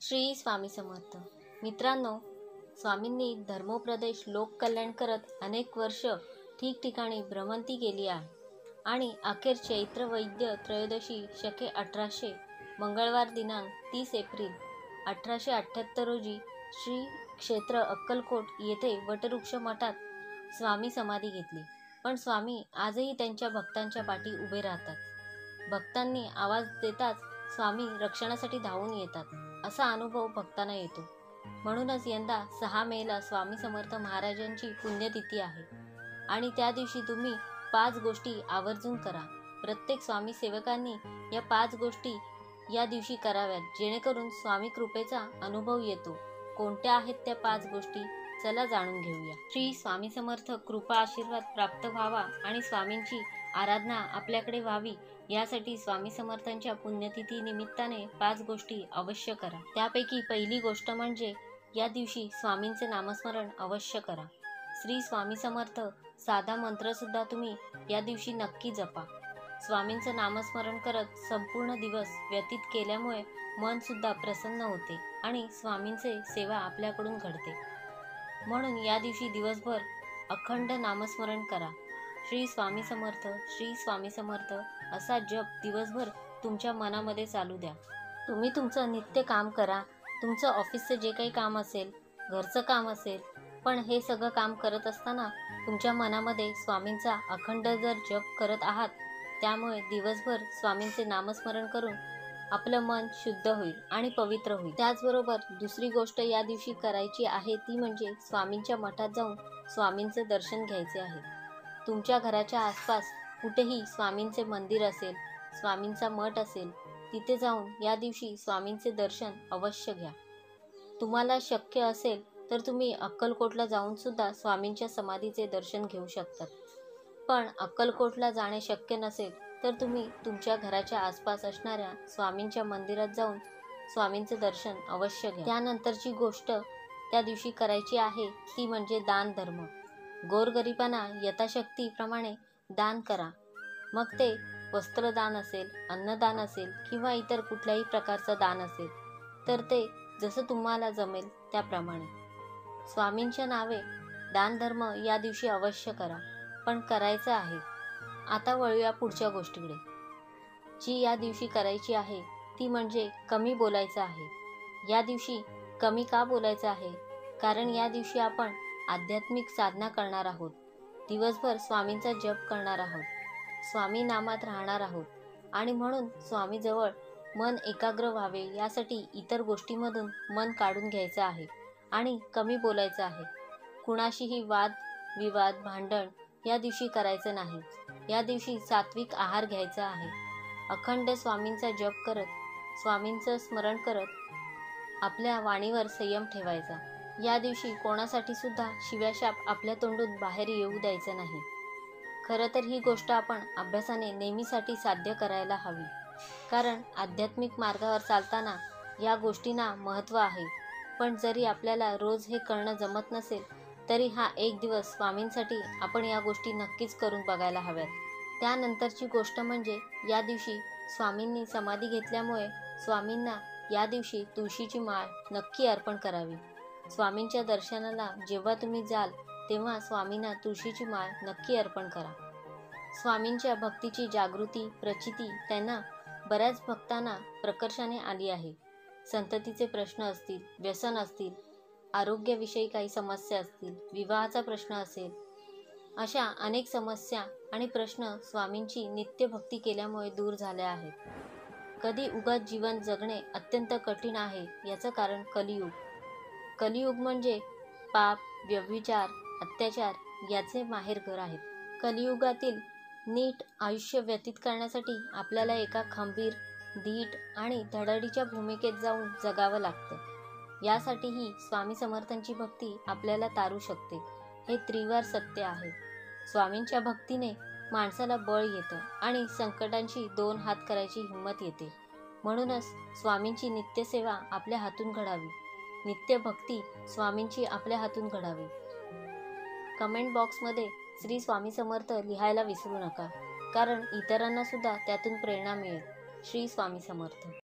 श्री स्वामी समर्थ. मित्रांनो, स्वामींनी धर्मोपदेश लोककल्याण करत अनेक वर्ष ठिकठिकाणी भ्रमंती केली आहे आणि अखेर चैत्र वैद्य त्रयोदशी शके 1800 मंगळवार दिनांक 30 एप्रिल 1878 रोजी श्री क्षेत्र अक्कलकोट येथे वटवृक्ष मठात स्वामी समाधी घेतली. पण स्वामी आजही त्यांच्या भक्तांच्या पाठी उभे राहतात. भक्तांनी आवाज देताच स्वामी रक्षणासाठी धावून येतात, असा अनुभव भक्तांना येतो. म्हणूनच यंदा 6 मेला स्वामी समर्थ महाराजांची पुण्यतिथी आहे आणि त्या दिवशी तुम्ही 5 गोष्टी आवर्जून करा. प्रत्येक स्वामी सेवकांनी या 5 गोष्टी या दिवशी कराव्यात, जेणेकरून स्वामी कृपेचा अनुभव येतो. कोणत्या आहेत त्या 5 गोष्टी? चला जाणून घेऊया. श्री स्वामी समर्थ कृपा आशीर्वाद प्राप्त व्हावा आणि स्वामींची आराधना आपल्याकडे व्हावी, यासाठी स्वामी समर्थांच्या पुण्यतिथी निमित्ताने 5 गोष्टी अवश्य करा. त्यापैकी पहिली गोष्ट म्हणजे या दिवशी स्वामींचे नामस्मरण अवश्य करा. श्री स्वामी समर्थ साधा मंत्र सुद्धा तुम्ही या दिवशी नक्की जपा. स्वामींचं नामस्मरण करत संपूर्ण दिवस व्यतीत केल्यामुळे मन सुद्धा प्रसन्न होते आणि स्वामींचे सेवा आपल्याकडून घडते. म्हणून या दिवशी दिवसभर अखंड नामस्मरण करा. श्री स्वामी समर्थ, श्री स्वामी समर्थ असा जप दिवसभर तुमच्या मनामध्ये चालू द्या. तुम्ही तुमचं नित्य काम करा. तुमचं ऑफिसचं जे काही काम असेल, घरचं काम असेल, पण हे सगळं काम करत असताना तुमच्या मनामध्ये स्वामींचा अखंड जर जप करत आहात, त्यामुळे दिवसभर स्वामींचे नामस्मरण करून आपलं मन शुद्ध होईल आणि पवित्र होईल. त्याचबरोबर दुसरी गोष्ट या दिवशी करायची आहे ती म्हणजे स्वामींच्या मठात जाऊन स्वामींचे दर्शन घ्यायचे आहे. तुमच्या घराच्या आसपास कुठेही स्वामींचे मंदिर असेल, स्वामींचा मठ असेल, तिथे जाऊन या दिवशी स्वामींचे दर्शन अवश्य घ्या. तुम्हाला शक्य असेल तर तुम्ही अक्कलकोटला जाऊन सुद्धा स्वामींच्या समाधीचे दर्शन घेऊ शकतात. पण अक्कलकोटला जाणे शक्य नसेल तर तुम्ही तुमच्या घराच्या आसपास असणाऱ्या स्वामींच्या मंदिरात जाऊन स्वामींचे दर्शन अवश्य घ्या. त्यानंतरची गोष्ट त्या दिवशी करायची आहे ती म्हणजे दान धर्म. गोरगरिबांना यथाशक्तीप्रमाणे दान करा. मग ते वस्त्रदान असेल, अन्नदान असेल किंवा इतर कुठल्याही प्रकारचं दान असेल, तर ते जसं तुम्हाला जमेल त्याप्रमाणे. स्वामींच्या नावे दानधर्म या दिवशी अवश्य करा, पण करायचं आहे. आता वळूया पुढच्या गोष्टीकडे. जी या दिवशी करायची आहे ती म्हणजे कमी बोलायचं आहे. या दिवशी कमी का बोलायचं आहे? कारण या दिवशी आपण आध्यात्मिक साधना करणार आहोत. दिवसभर स्वामींचा जप करणार आहोत, स्वामी नामात राहणार आहोत आणि म्हणून स्वामीजवळ मन एकाग्र व्हावे यासाठी इतर गोष्टीमधून मन काढून घ्यायचं आहे आणि कमी बोलायचं आहे. कुणाशीही वाद विवाद भांडण या दिवशी करायचं नाही. या दिवशी सात्विक आहार घ्यायचा आहे. अखंड स्वामींचा जप करत, स्वामींचं स्मरण करत आपल्या वाणीवर संयम ठेवायचा. या दिवशी कोणासाठी सुद्धा शिव्याशाप आपल्या तोंडून बाहेर येऊ द्यायचं नाही. खरं तर ही गोष्ट आपण अभ्यासाने नेहमीसाठी साध्य करायला हवी, कारण आध्यात्मिक मार्गावर चालताना या गोष्टींना महत्त्व आहे. पण जरी आपल्याला रोज हे करणं जमत नसेल तरी हा एक दिवस स्वामींसाठी आपण या गोष्टी नक्कीच करून बघायला हव्यात. त्यानंतरची गोष्ट म्हणजे या दिवशी स्वामींनी समाधी घेतल्यामुळे स्वामींना या दिवशी तुळशीची माळ नक्की अर्पण करावी. स्वामींच्या दर्शनाला जेव्हा तुम्ही जाल तेव्हा स्वामींना तुळशीची माळ नक्की अर्पण करा. स्वामींच्या भक्तीची जागृती प्रचिती त्यांना बऱ्याच भक्तांना प्रकर्षाने आली आहे. संततीचे प्रश्न असतील, व्यसन असतील, आरोग्याविषयी काही समस्या असतील, विवाहाचा प्रश्न असेल, अशा अनेक समस्या आणि प्रश्न स्वामींची नित्य भक्ती केल्यामुळे दूर झाल्या आहेत. कधी उगाच जीवन जगणे अत्यंत कठीण आहे याचं कारण कलियुग. कलियुग म्हणजे पाप, व्यभिचार, अत्याचार याचे माहेरघर आहेत. कलियुगातील नीट आयुष्य व्यतीत करण्यासाठी आपल्याला एका खंबीर, धीट आणि धडाडीच्या भूमिकेत जाऊन जगावं लागतं. यासाठीही स्वामी समर्थांची भक्ती आपल्याला तारू शकते. हे त्रिवार सत्य आहे. स्वामींच्या भक्तीने माणसाला बळ येतं आणि संकटांची 2 हात करायची हिंमत येते. म्हणूनच स्वामींची नित्यसेवा आपल्या हातून घडावी, नित्य भक्ती स्वामींची आपल्या हातून घडावी. कमेंट बॉक्समध्ये श्री स्वामी समर्थ लिहायला विसरू नका, कारण इतरांना सुद्धा त्यातून प्रेरणा मिळेल. श्री स्वामी समर्थ.